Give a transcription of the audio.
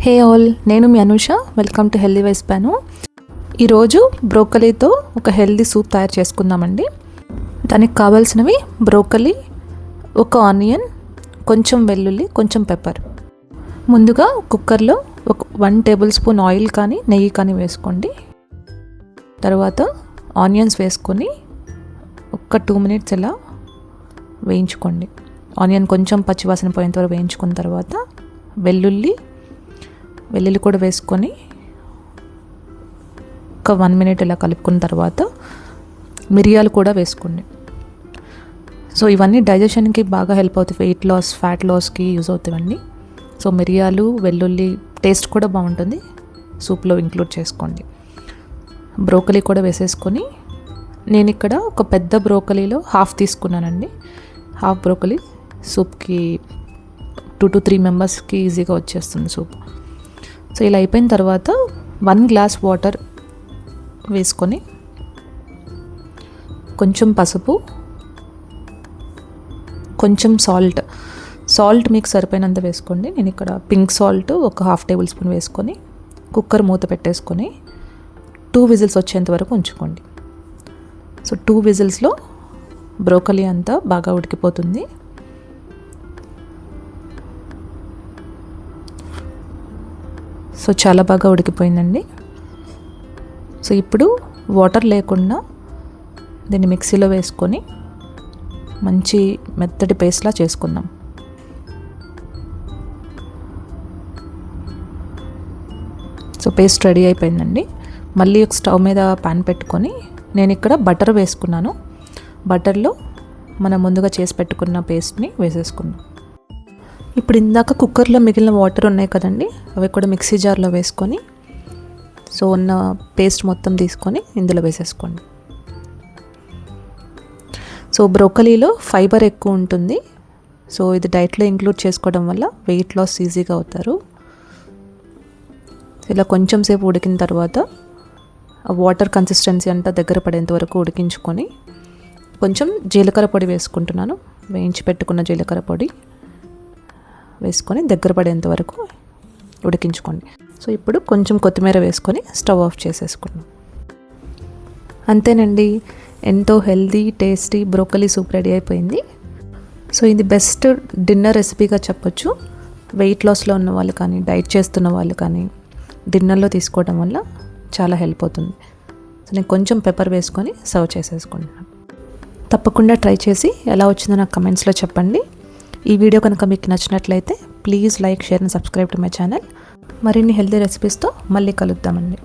హే all, నేను మీ Anusha. Welcome to healthy wise pan. ఈరోజు బ్రోకలీతో ఒక హెల్దీ సూప్ తయారు చేసుకుందామండి. దానికి కావాల్సినవి బ్రోకలీ, ఒక ఆనియన్, కొంచెం వెల్లుల్లి, కొంచెం పెప్పర్. ముందుగా కుక్కర్లో ఒక 1 టేబుల్ స్పూన్ ఆయిల్ కానీ నెయ్యి కానీ వేసుకోండి. తర్వాత ఆనియన్స్ వేసుకొని ఒక 2 మినిట్స్ ఇలా వేయించుకోండి. ఆనియన్ కొంచెం పచ్చివాసన పోయేంత వరకు వేయించుకున్న తర్వాత వెల్లుల్లి కూడా వేసుకొని ఒక 1 మినిట్ ఇలా కలుపుకున్న తర్వాత మిరియాలు కూడా వేసుకోండి. సో ఇవన్నీ డైజెషన్కి బాగా హెల్ప్ అవుతాయి, వెయిట్ లాస్, ఫ్యాట్ లాస్కి యూజ్ అవుతాయండి. సో మిరియాలు, వెల్లుల్లి టేస్ట్ కూడా బాగుంటుంది, సూప్లో ఇంక్లూడ్ చేసుకోండి. బ్రోకలీ కూడా వేసేసుకొని, నేను ఇక్కడ ఒక పెద్ద బ్రోకలీలో హాఫ్ తీసుకున్నానండి. హాఫ్ బ్రోకలీ సూప్కి 2 to 3 మెంబర్స్కి ఈజీగా వచ్చేస్తుంది సూప్. సో ఇలా అయిపోయిన తర్వాత 1 గ్లాస్ వాటర్ వేసుకొని కొంచెం పసుపు, కొంచెం సాల్ట్ మీకు సరిపోయినంత వేసుకోండి. నేను ఇక్కడ పింక్ సాల్ట్ ఒక 1/2 టేబుల్ స్పూన్ వేసుకొని కుక్కర్ మూత పెట్టేసుకొని 2 విజిల్స్ వచ్చేంత వరకు ఉంచుకోండి. సో 2 విజిల్స్లో బ్రోకలీ అంతా బాగా ఉడికిపోతుంది. సో చాలా బాగా ఉడికిపోయిందండి. సో ఇప్పుడు వాటర్ లేకుండా దీన్ని మిక్సీలో వేసుకొని మంచి మెత్తటి పేస్ట్లా చేసుకుందాం. సో పేస్ట్ రెడీ అయిపోయిందండి. మళ్ళీ ఒక స్టవ్ మీద పాన్ పెట్టుకొని నేను ఇక్కడ బటర్ వేసుకున్నాను. బటర్లో మనం ముందుగా చేసి పెట్టుకున్న పేస్ట్ని వేసేసుకున్నాం. ఇప్పుడు ఇందాక కుక్కర్లో మిగిలిన వాటర్ ఉన్నాయి కదండి, అవి కూడా మిక్సీ జార్లో వేసుకొని సో ఉన్న పేస్ట్ మొత్తం తీసుకొని ఇందులో వేసేసుకోండి. సో బ్రోకలీలో ఫైబర్ ఎక్కువ ఉంటుంది. సో ఇది డైట్లో ఇంక్లూడ్ చేసుకోవడం వల్ల వెయిట్ లాస్ ఈజీగా అవుతారు. ఇలా కొంచెం సేపు ఉడికిన తర్వాత ఆ వాటర్ కన్సిస్టెన్సీ అంతా దగ్గర పడేంత వరకు ఉడికించుకొని కొంచెం జీలకర్ర పొడి వేసుకుంటున్నాను. వేయించి పెట్టుకున్న జీలకర్ర పొడి వేసుకొని దగ్గర పడేంత వరకు ఉడికించుకోండి. సో ఇప్పుడు కొంచెం కొత్తిమీర వేసుకొని స్టవ్ ఆఫ్ చేసేసుకున్నాం. అంతేనండి, ఎంతో healthy, tasty broccoli soup ready అయిపోయింది. సో ఇది బెస్ట్ డిన్నర్ రెసిపీగా చెప్పొచ్చు. వెయిట్ లాస్లో ఉన్న వాళ్ళు కానీ, డైట్ చేస్తున్న వాళ్ళు కానీ డిన్నర్లో తీసుకోవడం వల్ల చాలా హెల్ప్ అవుతుంది. సో నేను కొంచెం పెప్పర్ వేసుకొని సర్వ్ చేసేసుకుంటున్నాను. తప్పకుండా ట్రై చేసి ఎలా వచ్చిందో నాకు కమెంట్స్లో చెప్పండి. ఈ వీడియో కనుక మీకు నచ్చినట్లయితే please like, share and subscribe to my channel. మరిన్ని హెల్తీ రెసిపీస్తో మళ్ళీ కలుద్దామండి.